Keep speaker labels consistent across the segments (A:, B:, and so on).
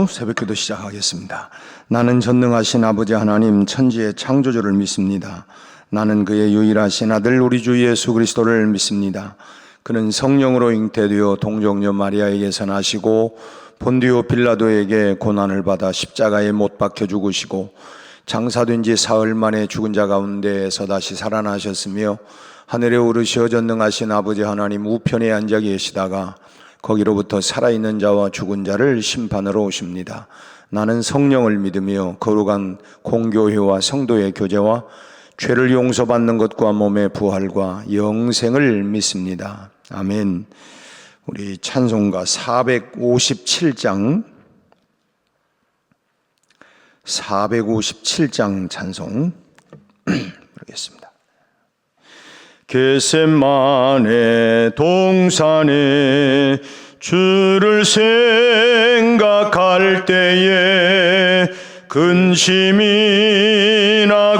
A: 들고 새벽기도 시작하겠습니다. 나는 전능하신 아버지 하나님 천지의 창조주를 믿습니다. 나는 그의 유일하신 아들 우리 주 예수 그리스도를 믿습니다. 그는 성령으로 잉태되어 동정녀 마리아에게서 나시고 본디오 빌라도에게 고난을 받아 십자가에 못 박혀 죽으시고 장사된 지 사흘 만에 죽은 자 가운데에서 다시 살아나셨으며 하늘에 오르시어 전능하신 아버지 하나님 우편에 앉아 계시다가 거기로부터 살아있는 자와 죽은 자를 심판하러 오십니다. 나는 성령을 믿으며 거룩한 공교회와 성도의 교제와 죄를 용서받는 것과 몸의 부활과 영생을 믿습니다. 아멘. 우리 찬송가 457장 찬송 부르겠습니다. 겟세마네 동산에 주를 생각할 때에 근심이나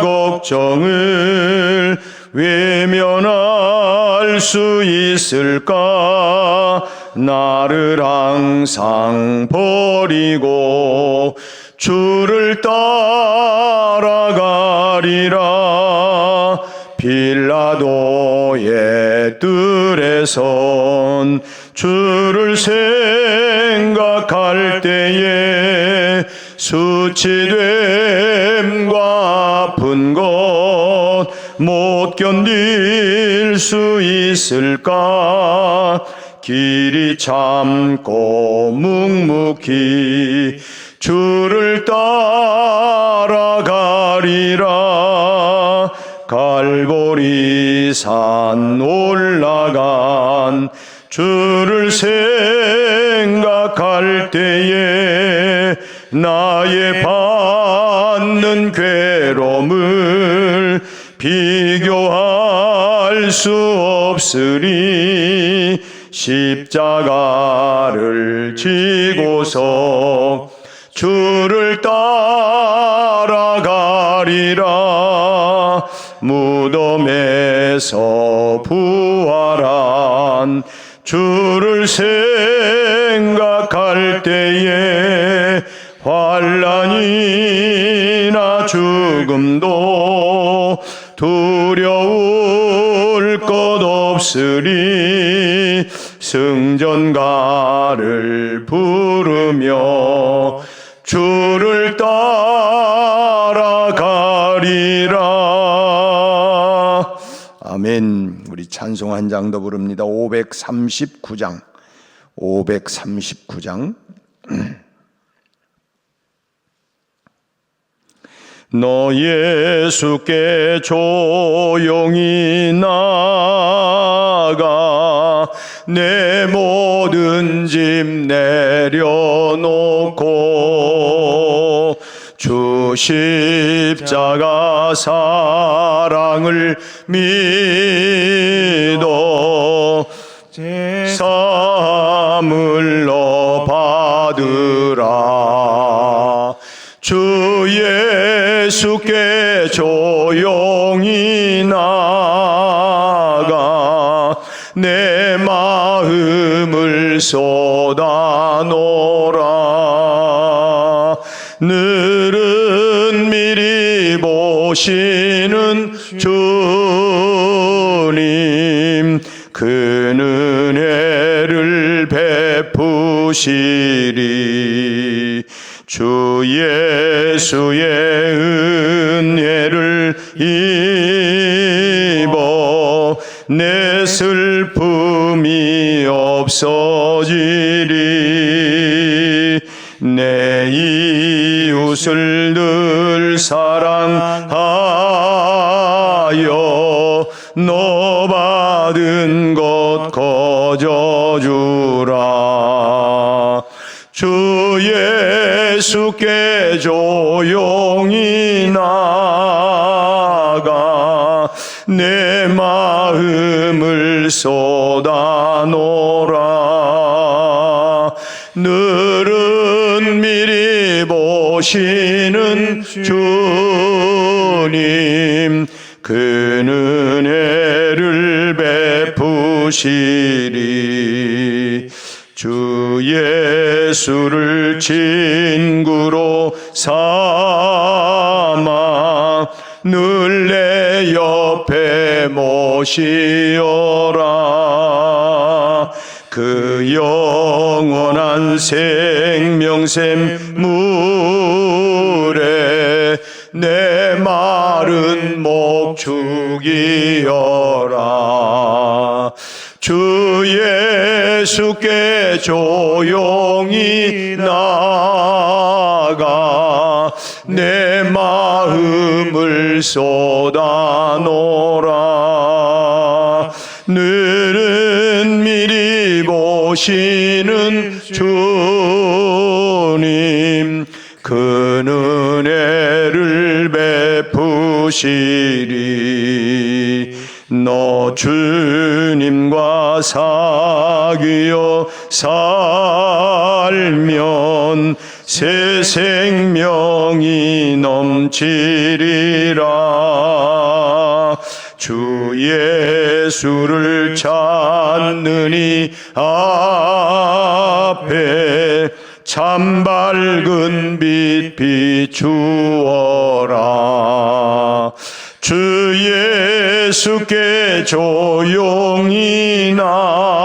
A: 걱정을 외면할 수 있을까? 나를 항상 버리고 주를 따라가리라. 빌라도의 뜰에선 주를 생각할 때에 수치됨과 아픈 것 못 견딜 수 있을까? 길이 참고 묵묵히 주를 따라가리라. 갈보리 산 올라간 주를 생각할 때에 나의 받는 괴로움을 비교할 수 없으리. 십자가를 지고서 주를 따라가리라. 무덤에서 부활한 주를 생각할 때에 환난이나 죽음도 두려울 것 없으리. 승전가를 부르며 주를 따라가리라. 아멘. 우리 찬송 한 장 더 부릅니다. 539장 너 예수께 조용히 나가 내 모든 짐 내려놓고 주 십자가 사랑을 믿어 제사함을 너 받으라. 주 예수께 조용히 나가 내 마음을 쏟아놓으라. 늘은 미리 보시는 주님 그 은혜를 베푸시리. 주 예수의 은혜를 입어 내 슬픔이 없어지리. 내 이웃을 늘 사랑하여 너 받은 것 거저주라. 주 예수께 조용히 나가 내 마음을 쏟아놓으라. 늘은 미리 보시는 주님 그 은혜를 베푸시리. 주 예수를 친구로 삼아 늘 내 옆에 모시어라. 그 영원한 생명샘 물에 내 마른 목 죽이어라. 주 예수께 조용히 나가 내 마음을 쏟아놓으라. 늘은 미리 보시는 주님 그 은혜를 베푸시리. 너 주님과 사귀어 살면 새 생명이 넘치리라. 주 예수를 찾느니 앞에 참 밝은 빛 비추어라. 주 예수께 조용히 나가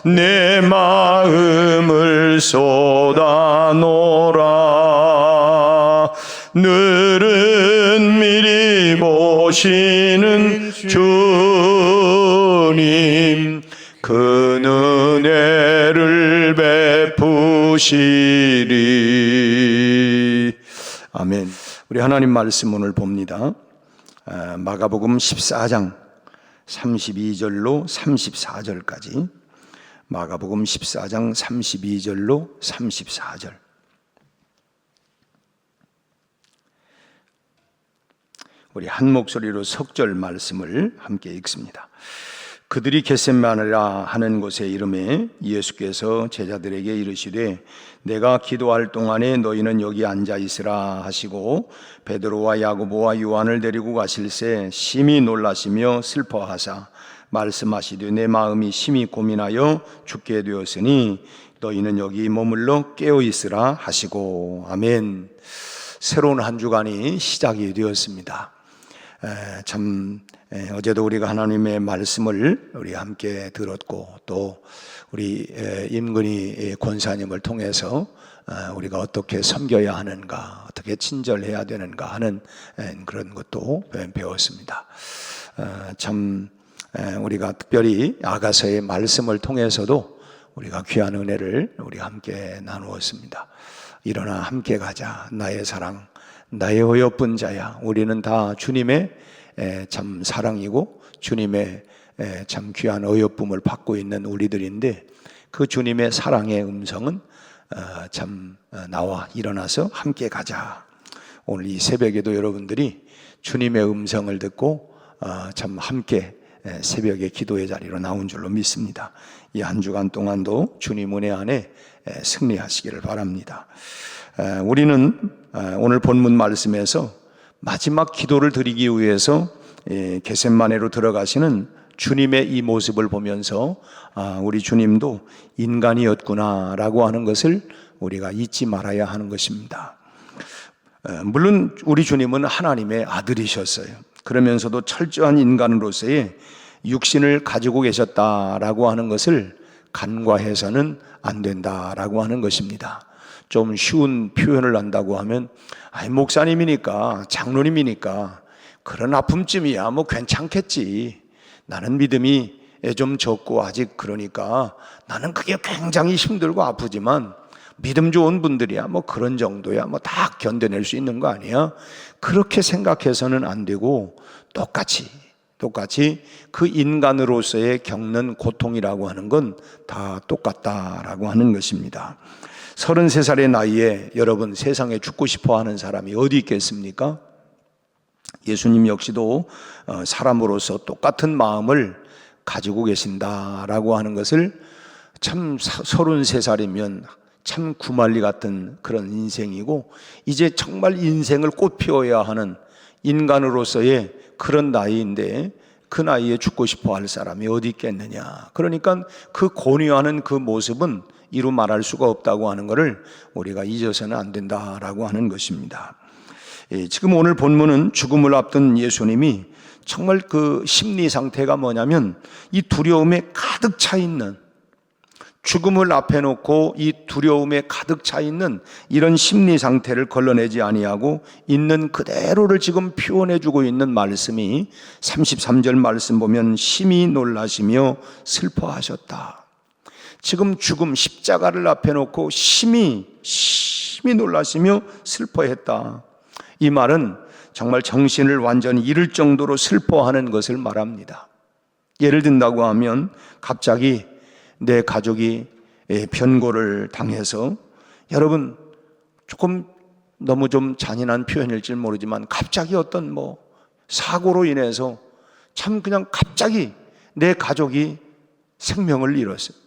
A: 내 마음을 쏟아놓으라. 늘은 미리 보시는 주님 그 은혜를 베푸시리. 아멘. 우리 하나님 말씀 오늘 봅니다. 마가복음 14장 32절로 34절까지. 마가복음 14장 32절로 34절. 우리 한 목소리로 석절 말씀을 함께 읽습니다. 그들이 겟세마네라 하는 곳에 이름에 예수께서 제자들에게 이르시되 내가 기도할 동안에 너희는 여기 앉아 있으라 하시고 베드로와 야고보와 요한을 데리고 가실새 심히 놀라시며 슬퍼하사 말씀하시되 내 마음이 심히 고민하여 죽게 되었으니 너희는 여기 머물러 깨어 있으라 하시고. 아멘. 새로운 한 주간이 시작이 되었습니다. 어제도 우리가 하나님의 말씀을 우리 함께 들었고 또 우리 임근희 권사님을 통해서 우리가 어떻게 섬겨야 하는가, 어떻게 친절해야 되는가 하는 그런 것도 배웠습니다. 우리가 특별히 아가서의 말씀을 통해서도 우리가 귀한 은혜를 우리 함께 나누었습니다. 일어나 함께 가자. 나의 사랑, 나의 어여쁜 자야. 우리는 다 주님의 참 사랑이고 주님의 참 귀한 어여쁨을 받고 있는 우리들인데 그 주님의 사랑의 음성은 나와 일어나서 함께 가자. 오늘 이 새벽에도 여러분들이 주님의 음성을 듣고 참 함께 새벽에 기도의 자리로 나온 줄로 믿습니다. 이 한 주간 동안도 주님 은혜 안에 승리하시기를 바랍니다. 우리는 오늘 본문 말씀에서 마지막 기도를 드리기 위해서 겟세마네로 들어가시는 주님의 이 모습을 보면서 우리 주님도 인간이었구나라고 하는 것을 우리가 잊지 말아야 하는 것입니다. 물론 우리 주님은 하나님의 아들이셨어요. 그러면서도 철저한 인간으로서의 육신을 가지고 계셨다라고 하는 것을 간과해서는 안 된다라고 하는 것입니다. 좀 쉬운 표현을 한다고 하면 목사님이니까 장로님이니까 그런 아픔쯤이야 뭐 괜찮겠지. 나는 믿음이 좀 적고 아직 그러니까 나는 그게 굉장히 힘들고 아프지만 믿음 좋은 분들이야 뭐 그런 정도야 뭐 다 견뎌낼 수 있는 거 아니야. 그렇게 생각해서는 안 되고 똑같이 그 인간으로서의 겪는 고통이라고 하는 건 다 똑같다라고 하는 것입니다. 33살의 나이에 여러분 세상에 죽고 싶어 하는 사람이 어디 있겠습니까? 예수님 역시도 사람으로서 똑같은 마음을 가지고 계신다라고 하는 것을 참 33살이면 참 구말리 같은 그런 인생이고 이제 정말 인생을 꽃피워야 하는 인간으로서의 그런 나이인데 그 나이에 죽고 싶어 할 사람이 어디 있겠느냐. 그러니까 그 권유하는 그 모습은 이루 말할 수가 없다고 하는 것을 우리가 잊어서는 안 된다라고 하는 것입니다. 지금 오늘 본문은 죽음을 앞둔 예수님이 정말 그 심리 상태가 뭐냐면 이 두려움에 가득 차 있는, 죽음을 앞에 놓고 이 두려움에 가득 차 있는 이런 심리 상태를 걸러내지 아니하고 있는 그대로를 지금 표현해 주고 있는 말씀이 33절 말씀 보면 심히 놀라시며 슬퍼하셨다. 지금 죽음, 십자가를 앞에 놓고 심히 놀라시며 슬퍼했다. 이 말은 정말 정신을 완전히 잃을 정도로 슬퍼하는 것을 말합니다. 예를 든다고 하면 갑자기 내 가족이 변고를 당해서, 여러분 조금 너무 좀 잔인한 표현일지 모르지만 갑자기 어떤 사고로 인해서 참 그냥 갑자기 내 가족이 생명을 잃었어요.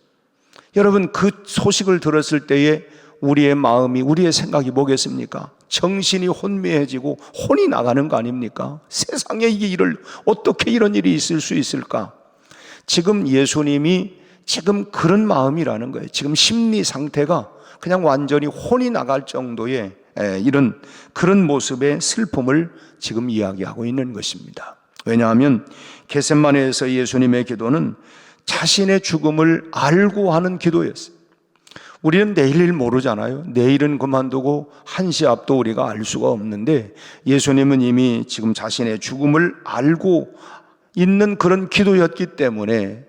A: 여러분 그 소식을 들었을 때에 우리의 마음이, 우리의 생각이 뭐겠습니까? 정신이 혼미해지고 혼이 나가는 거 아닙니까? 세상에 어떻게 이런 일이 있을 수 있을까? 지금 예수님이 지금 그런 마음이라는 거예요. 지금 심리 상태가 그냥 완전히 혼이 나갈 정도의 그런 모습의 슬픔을 지금 이야기하고 있는 것입니다. 왜냐하면 겟세마네에서 예수님의 기도는 자신의 죽음을 알고 하는 기도였어요. 우리는 내일 일 모르잖아요. 내일은 그만두고 한시 앞도 우리가 알 수가 없는데 예수님은 이미 지금 자신의 죽음을 알고 있는 그런 기도였기 때문에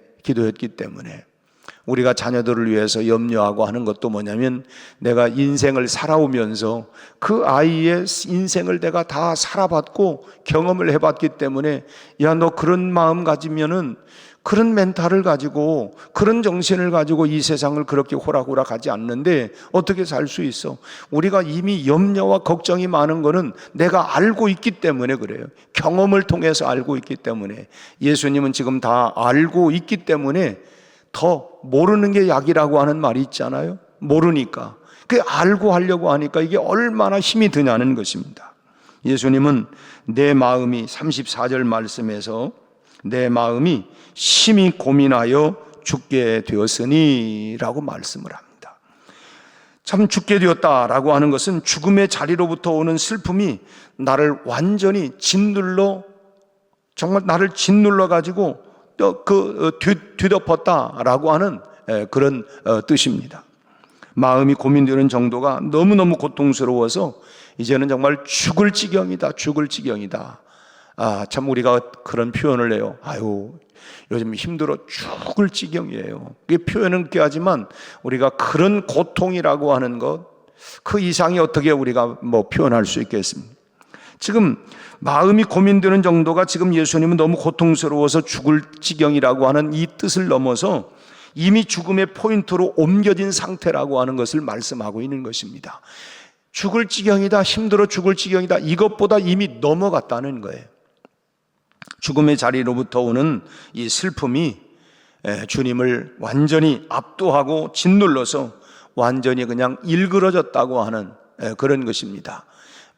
A: 우리가 자녀들을 위해서 염려하고 하는 것도 뭐냐면, 내가 인생을 살아오면서 그 아이의 인생을 내가 다 살아봤고 경험을 해봤기 때문에, 야, 너 그런 마음 가지면은, 그런 멘탈을 가지고, 그런 정신을 가지고 이 세상을 그렇게 호락호락하지 않는데 어떻게 살 수 있어? 우리가 이미 염려와 걱정이 많은 거는 내가 알고 있기 때문에 그래요. 경험을 통해서 알고 있기 때문에. 예수님은 지금 다 알고 있기 때문에 더 모르는 게 약이라고 하는 말이 있잖아요. 모르니까. 그 알고 하려고 하니까 이게 얼마나 힘이 드냐는 것입니다. 예수님은 내 마음이, 34절 말씀에서 내 마음이 심히 고민하여 죽게 되었으니 라고 말씀을 합니다. 참 죽게 되었다라고 하는 것은 죽음의 자리로부터 오는 슬픔이 나를 완전히 정말 나를 짓눌러 가지고 뒤덮었다라고 하는 그런 뜻입니다. 마음이 고민되는 정도가 너무너무 고통스러워서 이제는 정말 죽을 지경이다. 참 우리가 그런 표현을 해요. 아유, 요즘 힘들어 죽을 지경이에요. 그게 표현은 그렇게 하지만 우리가 그런 고통이라고 하는 것, 그 이상이 어떻게 우리가 표현할 수 있겠습니까? 지금 마음이 고민되는 정도가 지금 예수님은 너무 고통스러워서 죽을 지경이라고 하는 이 뜻을 넘어서 이미 죽음의 포인트로 옮겨진 상태라고 하는 것을 말씀하고 있는 것입니다. 죽을 지경이다, 힘들어 죽을 지경이다, 이것보다 이미 넘어갔다는 거예요. 죽음의 자리로부터 오는 이 슬픔이 주님을 완전히 압도하고 짓눌러서 완전히 그냥 일그러졌다고 하는 그런 것입니다.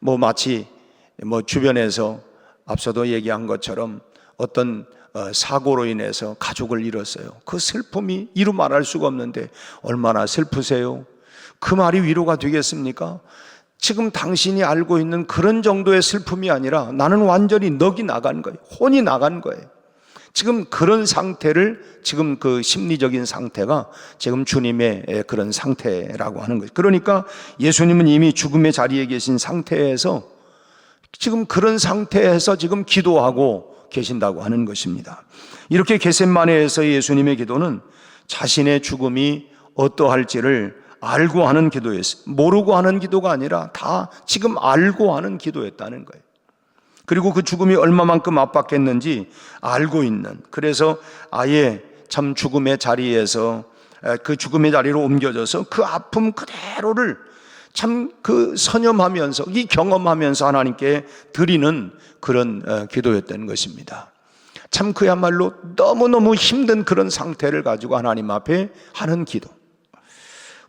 A: 마치 주변에서 앞서도 얘기한 것처럼 어떤 사고로 인해서 가족을 잃었어요. 그 슬픔이 이루 말할 수가 없는데 얼마나 슬프세요? 그 말이 위로가 되겠습니까? 지금 당신이 알고 있는 그런 정도의 슬픔이 아니라 나는 완전히 넋이 나간 거예요. 혼이 나간 거예요. 지금 그런 상태를, 지금 그 심리적인 상태가 지금 주님의 그런 상태라고 하는 거예요. 그러니까 예수님은 이미 죽음의 자리에 계신 상태에서 지금 그런 상태에서 지금 기도하고 계신다고 하는 것입니다. 이렇게 겟세마네에서 예수님의 기도는 자신의 죽음이 어떠할지를 알고 하는 기도였어요. 모르고 하는 기도가 아니라 다 지금 알고 하는 기도였다는 거예요. 그리고 그 죽음이 얼마만큼 압박했는지 알고 있는, 그래서 아예 참 죽음의 자리에서, 그 죽음의 자리로 옮겨져서 그 아픔 그대로를 참 선염하면서, 이 경험하면서 하나님께 드리는 그런 기도였던 것입니다. 참 그야말로 너무너무 힘든 그런 상태를 가지고 하나님 앞에 하는 기도.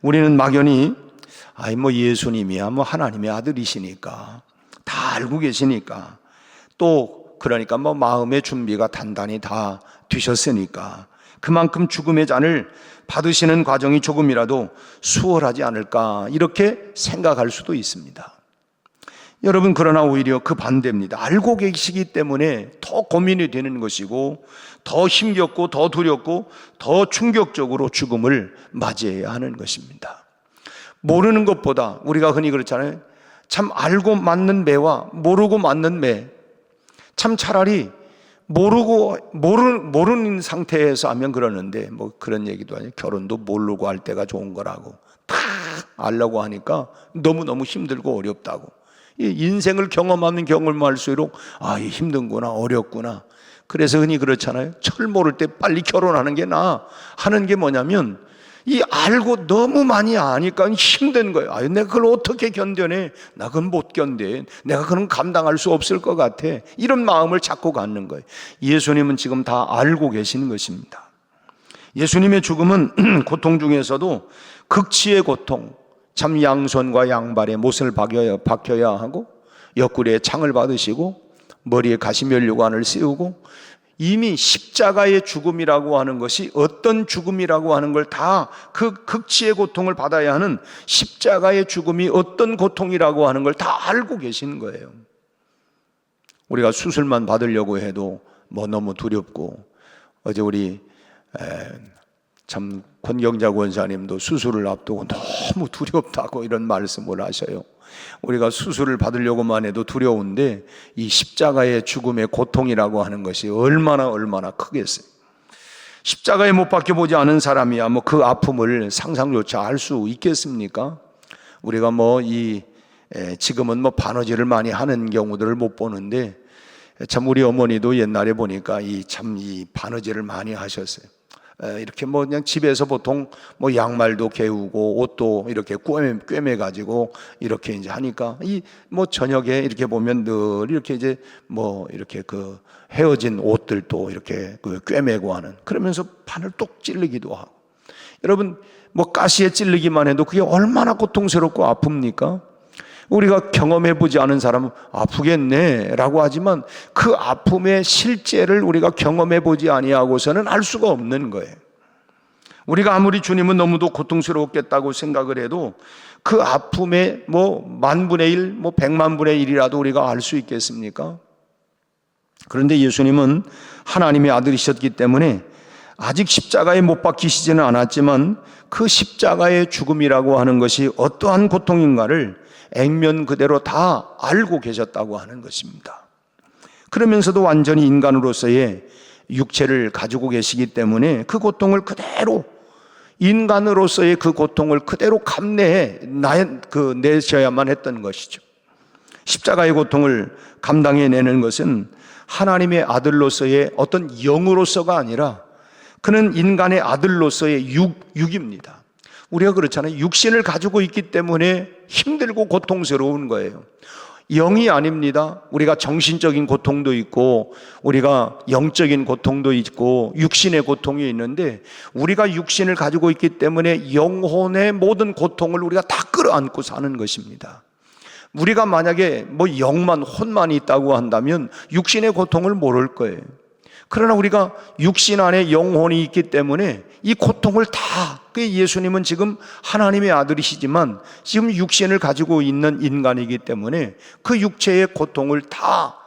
A: 우리는 막연히 예수님이야 하나님의 아들이시니까, 다 알고 계시니까, 또 그러니까 뭐 마음의 준비가 단단히 다 되셨으니까 그만큼 죽음의 잔을 받으시는 과정이 조금이라도 수월하지 않을까 이렇게 생각할 수도 있습니다. 여러분, 그러나 오히려 그 반대입니다. 알고 계시기 때문에 더 고민이 되는 것이고 더 힘겹고 더 두렵고 더 충격적으로 죽음을 맞이해야 하는 것입니다. 모르는 것보다, 우리가 흔히 그렇잖아요, 참 알고 맞는 매와 모르고 맞는 매, 참 차라리 모르는 상태에서 하면 그러는데, 뭐 그런 얘기도 아니에요. 결혼도 모르고 할 때가 좋은 거라고. 다 알려고 하니까 너무너무 힘들고 어렵다고. 이 인생을 경험할수록 힘든구나, 어렵구나. 그래서 흔히 그렇잖아요. 철 모를 때 빨리 결혼하는 게 나아 하는 게 뭐냐면, 이 알고 너무 많이 아니까 힘든 거예요. 내가 그걸 어떻게 견뎌내? 나 그건 못 견뎌. 내가 그건 감당할 수 없을 것 같아. 이런 마음을 자꾸 갖는 거예요. 예수님은 지금 다 알고 계시는 것입니다. 예수님의 죽음은 고통 중에서도 극치의 고통, 참 양손과 양발에 못을 박혀야 하고 옆구리에 창을 받으시고 머리에 가시면류관을 씌우고, 이미 십자가의 죽음이라고 하는 것이 어떤 죽음이라고 하는 걸 다, 그 극치의 고통을 받아야 하는 십자가의 죽음이 어떤 고통이라고 하는 걸 다 알고 계시는 거예요. 우리가 수술만 받으려고 해도 뭐 너무 두렵고, 어제 우리 참 권경자 권사님도 수술을 앞두고 너무 두렵다고 이런 말씀을 하셔요. 우리가 수술을 받으려고만 해도 두려운데 이 십자가의 죽음의 고통이라고 하는 것이 얼마나 크겠어요. 십자가에 못 박혀보지 않은 사람이야 뭐 그 아픔을 상상조차 할 수 있겠습니까? 우리가 지금은 뭐 바느질을 많이 하는 경우들을 못 보는데, 참 우리 어머니도 옛날에 보니까 이 바느질을 많이 하셨어요. 이렇게 뭐 그냥 집에서 보통 뭐 양말도 개우고 옷도 이렇게 꿰매 가지고 이렇게 이제 하니까, 뭐 저녁에 이렇게 보면 늘 이렇게 이제 뭐 이렇게 그 헤어진 옷들도 이렇게 꿰매고 하는, 그러면서 판을 똑 찌르기도 하고. 여러분, 뭐 가시에 찔르기만 해도 그게 얼마나 고통스럽고 아픕니까? 우리가 경험해보지 않은 사람은 아프겠네 라고 하지만 그 아픔의 실제를 우리가 경험해보지 아니하고서는 알 수가 없는 거예요. 우리가 아무리 주님은 너무도 고통스러웠겠다고 생각을 해도 그 아픔의 뭐 10,000분의 1, 뭐 1,000,000분의 1이라도 우리가 알 수 있겠습니까? 그런데 예수님은 하나님의 아들이셨기 때문에 아직 십자가에 못 박히시지는 않았지만 그 십자가의 죽음이라고 하는 것이 어떠한 고통인가를 액면 그대로 다 알고 계셨다고 하는 것입니다. 그러면서도 완전히 인간으로서의 육체를 가지고 계시기 때문에 그 고통을 그대로, 인간으로서의 그 고통을 그대로 내셔야만 했던 것이죠. 십자가의 고통을 감당해내는 것은 하나님의 아들로서의 어떤 영으로서가 아니라 그는 인간의 아들로서의 육입니다. 우리가 그렇잖아요. 육신을 가지고 있기 때문에 힘들고 고통스러운 거예요. 영이 아닙니다. 우리가 정신적인 고통도 있고 우리가 영적인 고통도 있고 육신의 고통이 있는데, 우리가 육신을 가지고 있기 때문에 영혼의 모든 고통을 우리가 다 끌어안고 사는 것입니다. 우리가 만약에 뭐 영만, 혼만 있다고 한다면 육신의 고통을 모를 거예요. 그러나 우리가 육신 안에 영혼이 있기 때문에 이 고통을 다, 예수님은 지금 하나님의 아들이시지만 지금 육신을 가지고 있는 인간이기 때문에 그 육체의 고통을 다,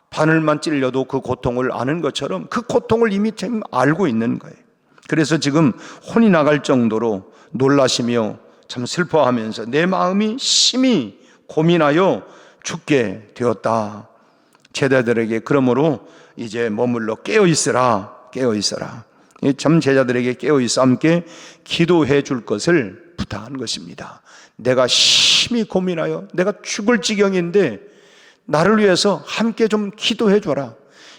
A: 바늘만 찔려도 그 고통을 아는 것처럼 그 고통을 이미 참 알고 있는 거예요. 그래서 지금 혼이 나갈 정도로 놀라시며 참 슬퍼하면서 내 마음이 심히 고민하여 죽게 되었다. 제자들에게 그러므로 이제 머물러 깨어있으라. 참 제자들에게 깨어있어 함께 기도해 줄 것을 부탁한 것입니다. 내가 심히 고민하여 내가 죽을 지경인데 나를 위해서 함께 좀 기도해 줘라.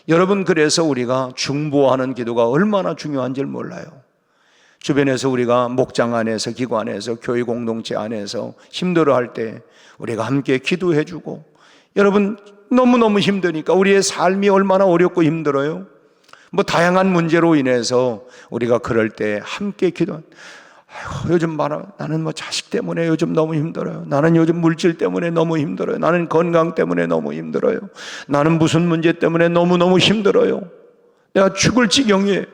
A: 여러분, 그래서 우리가 중보하는 기도가 얼마나 중요한지 몰라요. 주변에서 우리가 목장 안에서, 기관에서, 교회 공동체 안에서 힘들어할 때 우리가 함께 기도해 주고, 여러분 너무너무 힘드니까, 우리의 삶이 얼마나 어렵고 힘들어요. 뭐 다양한 문제로 인해서 우리가 그럴 때 함께 아이고, 요즘 나는 뭐 자식 때문에 요즘 너무 힘들어요. 나는 요즘 물질 때문에 너무 힘들어요. 나는 건강 때문에 너무 힘들어요. 나는 무슨 문제 때문에 너무너무 힘들어요. 내가 죽을 지경이에요.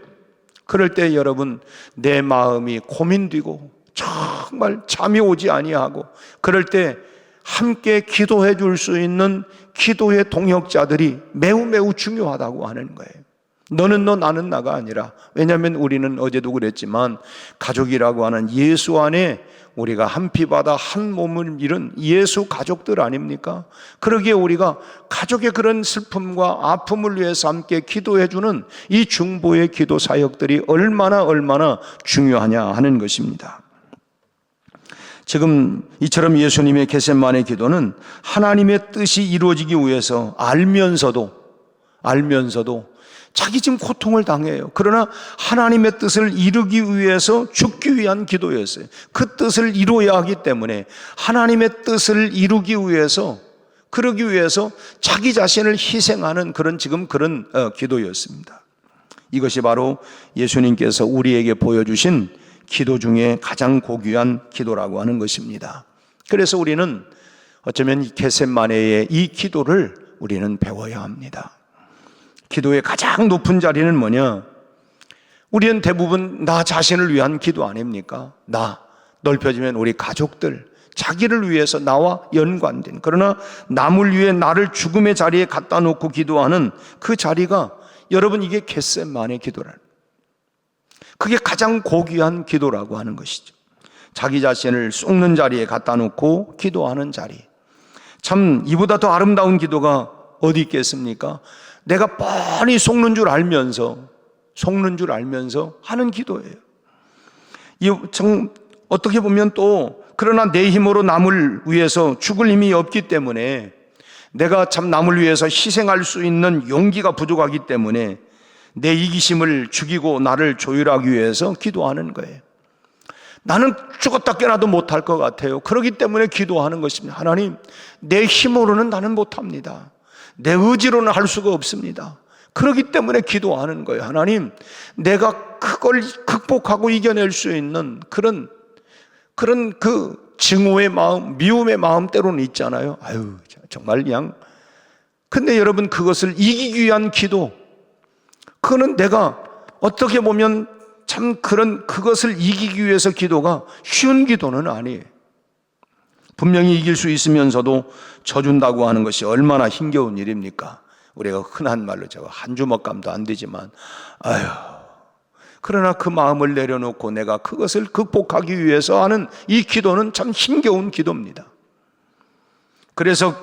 A: 그럴 때 여러분, 내 마음이 고민되고 정말 잠이 오지 아니하고, 그럴 때 함께 기도해 줄 수 있는 기도의 동역자들이 매우 매우 중요하다고 하는 거예요. 너는 너 나는 나가 아니라, 왜냐하면 우리는 어제도 그랬지만 가족이라고 하는 예수 안에 우리가 한 피바다 한 몸을 이룬 예수 가족들 아닙니까? 그러기에 우리가 가족의 그런 슬픔과 아픔을 위해서 함께 기도해 주는 이 중보의 기도 사역들이 얼마나 중요하냐 하는 것입니다. 지금 이처럼 예수님의 겟세마네 기도는 하나님의 뜻이 이루어지기 위해서 알면서도 자기 지금 고통을 당해요. 그러나 하나님의 뜻을 이루기 위해서 죽기 위한 기도였어요. 그 뜻을 이루어야 하기 때문에 하나님의 뜻을 이루기 위해서, 그러기 위해서 자기 자신을 희생하는 그런 기도였습니다. 이것이 바로 예수님께서 우리에게 보여주신 기도 중에 가장 고귀한 기도라고 하는 것입니다. 그래서 우리는 어쩌면 이 겟세마네의 이 기도를 우리는 배워야 합니다. 기도의 가장 높은 자리는 뭐냐? 우리는 대부분 나 자신을 위한 기도 아닙니까? 넓혀지면 우리 가족들, 자기를 위해서 나와 연관된, 그러나 남을 위해 나를 죽음의 자리에 갖다 놓고 기도하는 그 자리가, 여러분, 이게 겟세마네 기도라는, 그게 가장 고귀한 기도라고 하는 것이죠. 자기 자신을 쏟는 자리에 갖다 놓고 기도하는 자리. 참, 이보다 더 아름다운 기도가 어디 있겠습니까? 내가 뻔히 속는 줄 알면서 하는 기도예요. 어떻게 보면 또, 그러나 내 힘으로 남을 위해서 죽을 힘이 없기 때문에, 내가 참 남을 위해서 희생할 수 있는 용기가 부족하기 때문에 내 이기심을 죽이고 나를 조율하기 위해서 기도하는 거예요. 나는 죽었다 깨나도 못할 것 같아요. 그렇기 때문에 기도하는 것입니다. 하나님, 내 힘으로는 나는 못합니다. 내 의지로는 할 수가 없습니다. 그렇기 때문에 기도하는 거예요. 하나님, 내가 그걸 극복하고 이겨낼 수 있는 그런 그 증오의 마음, 미움의 마음 때로는 있잖아요. 정말 그냥. 근데 여러분, 그것을 이기기 위한 기도, 그거는 내가 어떻게 보면 참 그것을 이기기 위해서 기도가 쉬운 기도는 아니에요. 분명히 이길 수 있으면서도 져준다고 하는 것이 얼마나 힘겨운 일입니까? 우리가 흔한 말로 한 주먹감도 안 되지만, 그러나 그 마음을 내려놓고 내가 그것을 극복하기 위해서 하는 이 기도는 참 힘겨운 기도입니다. 그래서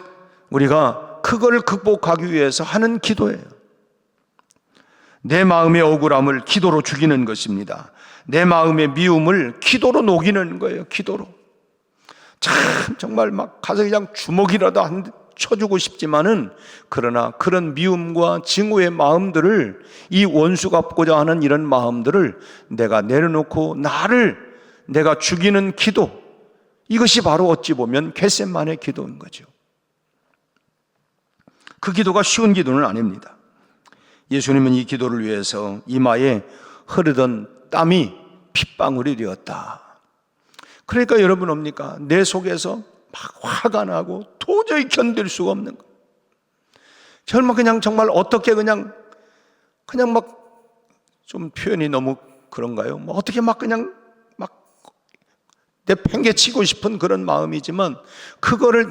A: 우리가 그걸 극복하기 위해서 하는 기도예요. 내 마음의 억울함을 기도로 죽이는 것입니다. 내 마음의 미움을 기도로 녹이는 거예요. 기도로. 정말 막 가서 그냥 주먹이라도 쳐주고 싶지만은, 그러나 그런 미움과 증오의 마음들을, 이 원수 갚고자 하는 이런 마음들을 내가 내려놓고 내가 죽이는 기도, 이것이 바로 어찌 보면 겟세마네 기도인 거죠. 그 기도가 쉬운 기도는 아닙니다. 예수님은 이 기도를 위해서 이마에 흐르던 땀이 핏방울이 되었다. 그러니까 여러분 뭡니까? 내 속에서 막 화가 나고 도저히 견딜 수가 없는 거. 정말 어떻게 그냥 막 좀 표현이 너무 그런가요? 어떻게 막 내팽개치고 싶은 그런 마음이지만, 그거를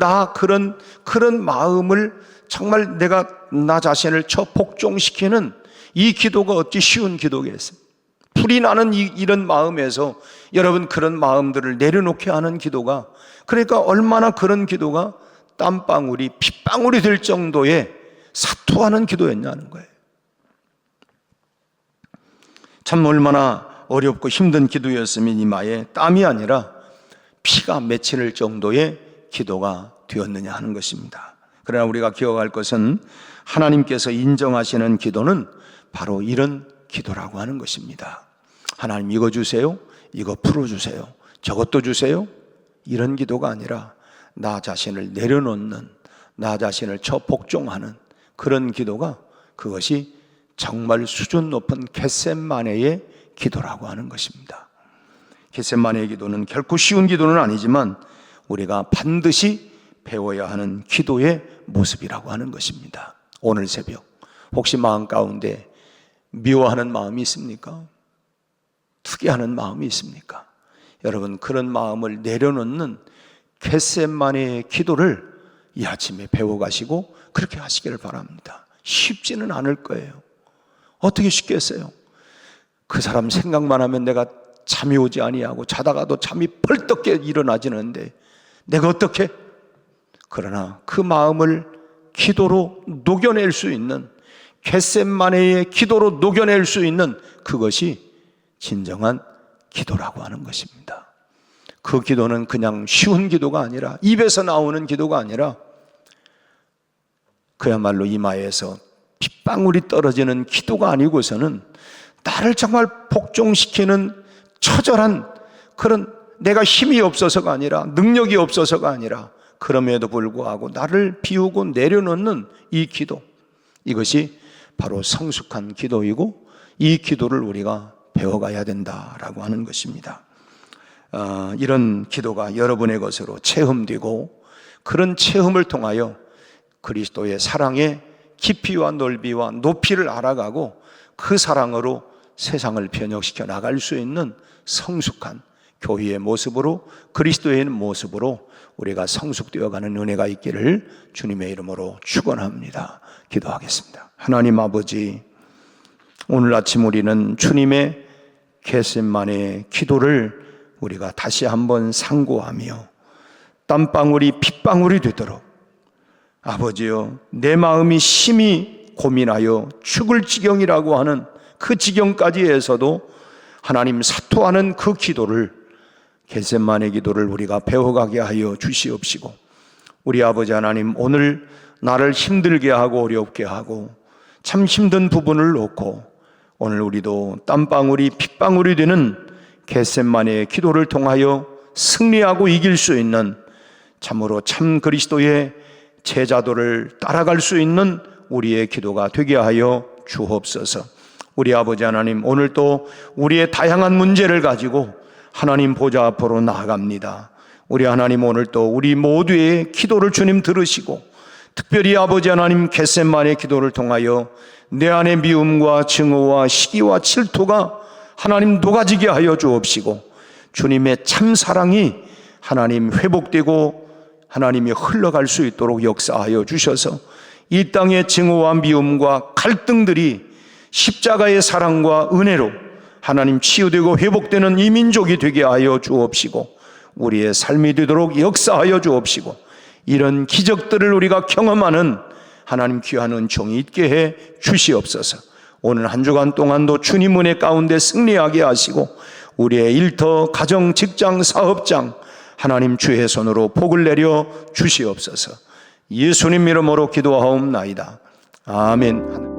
A: 그런 마음을 정말 내가 나 자신을 복종시키는 이 기도가 어찌 쉬운 기도겠습니까? 불이 나는 이런 마음에서 여러분, 그런 마음들을 내려놓게 하는 기도가, 그러니까 얼마나 그런 기도가 땀방울이 핏방울이 될 정도의 사투하는 기도였냐는 거예요. 참 얼마나 어렵고 힘든 기도였으면 이마에 땀이 아니라 피가 맺힐 정도의 기도가 되었느냐 하는 것입니다. 그러나 우리가 기억할 것은, 하나님께서 인정하시는 기도는 바로 이런 기도라고 하는 것입니다. 하나님, 이거 주세요, 이거 풀어주세요, 저것도 주세요, 이런 기도가 아니라 나 자신을 내려놓는, 나 자신을 복종하는 그런 기도가, 그것이 정말 수준 높은 겟세마네의 기도라고 하는 것입니다. 겟세마네의 기도는 결코 쉬운 기도는 아니지만 우리가 반드시 배워야 하는 기도의 모습이라고 하는 것입니다. 오늘 새벽 혹시 마음 가운데 미워하는 마음이 있습니까? 투기하는 마음이 있습니까? 여러분, 그런 마음을 내려놓는 겟세마네의 기도를 이 아침에 배워가시고 그렇게 하시기를 바랍니다. 쉽지는 않을 거예요. 어떻게 쉽겠어요? 그 사람 생각만 하면 내가 잠이 오지 아니하고 자다가도 잠이 벌떡 깨 일어나지는데 내가 어떻게? 그러나 그 마음을 기도로 녹여낼 수 있는, 겟세마네의 기도로 녹여낼 수 있는 그것이 진정한 기도라고 하는 것입니다. 그 기도는 그냥 쉬운 기도가 아니라, 입에서 나오는 기도가 아니라 그야말로 이마에서 핏방울이 떨어지는 기도가 아니고서는 나를 정말 복종시키는 처절한 그런, 내가 힘이 없어서가 아니라 능력이 없어서가 아니라 그럼에도 불구하고 나를 비우고 내려놓는 이 기도, 이것이 바로 성숙한 기도이고 이 기도를 우리가 배워가야 된다라고 하는 것입니다. 이런 기도가 여러분의 것으로 체험되고 그런 체험을 통하여 그리스도의 사랑의 깊이와 넓이와 높이를 알아가고 그 사랑으로 세상을 변혁시켜 나갈 수 있는 성숙한 교회의 모습으로, 그리스도의 모습으로 우리가 성숙되어가는 은혜가 있기를 주님의 이름으로 축원합니다. 기도하겠습니다. 하나님 아버지, 오늘 아침 우리는 주님의 겟세마네의 기도를 우리가 다시 한번 상고하며 땀방울이 핏방울이 되도록, 아버지여, 내 마음이 심히 고민하여 죽을 지경이라고 하는 그 지경까지에서도 하나님 사토하는 그 기도를, 겟세마네 기도를 우리가 배워가게 하여 주시옵시고, 우리 아버지 하나님, 오늘 나를 힘들게 하고 어렵게 하고 참 힘든 부분을 놓고 오늘 우리도 땀방울이 핏방울이 되는 겟세마네의 기도를 통하여 승리하고 이길 수 있는, 참으로 참 그리스도의 제자도를 따라갈 수 있는 우리의 기도가 되게 하여 주옵소서. 우리 아버지 하나님, 오늘 또 우리의 다양한 문제를 가지고 하나님 보좌 앞으로 나아갑니다. 우리 하나님, 오늘 또 우리 모두의 기도를 주님 들으시고 특별히 아버지 하나님, 겟세마네 기도를 통하여 내 안의 미움과 증오와 시기와 질투가 하나님 녹아지게 하여 주옵시고 주님의 참 사랑이 하나님 회복되고 하나님이 흘러갈 수 있도록 역사하여 주셔서 이 땅의 증오와 미움과 갈등들이 십자가의 사랑과 은혜로 하나님 치유되고 회복되는 이 민족이 되게 하여 주옵시고 우리의 삶이 되도록 역사하여 주옵시고 이런 기적들을 우리가 경험하는 하나님 귀한 은총이 있게 해 주시옵소서. 오늘 한 주간 동안도 주님 은혜 가운데 승리하게 하시고 우리의 일터, 가정, 직장, 사업장 하나님 주의 손으로 복을 내려 주시옵소서. 예수님 이름으로 기도하옵나이다. 아멘.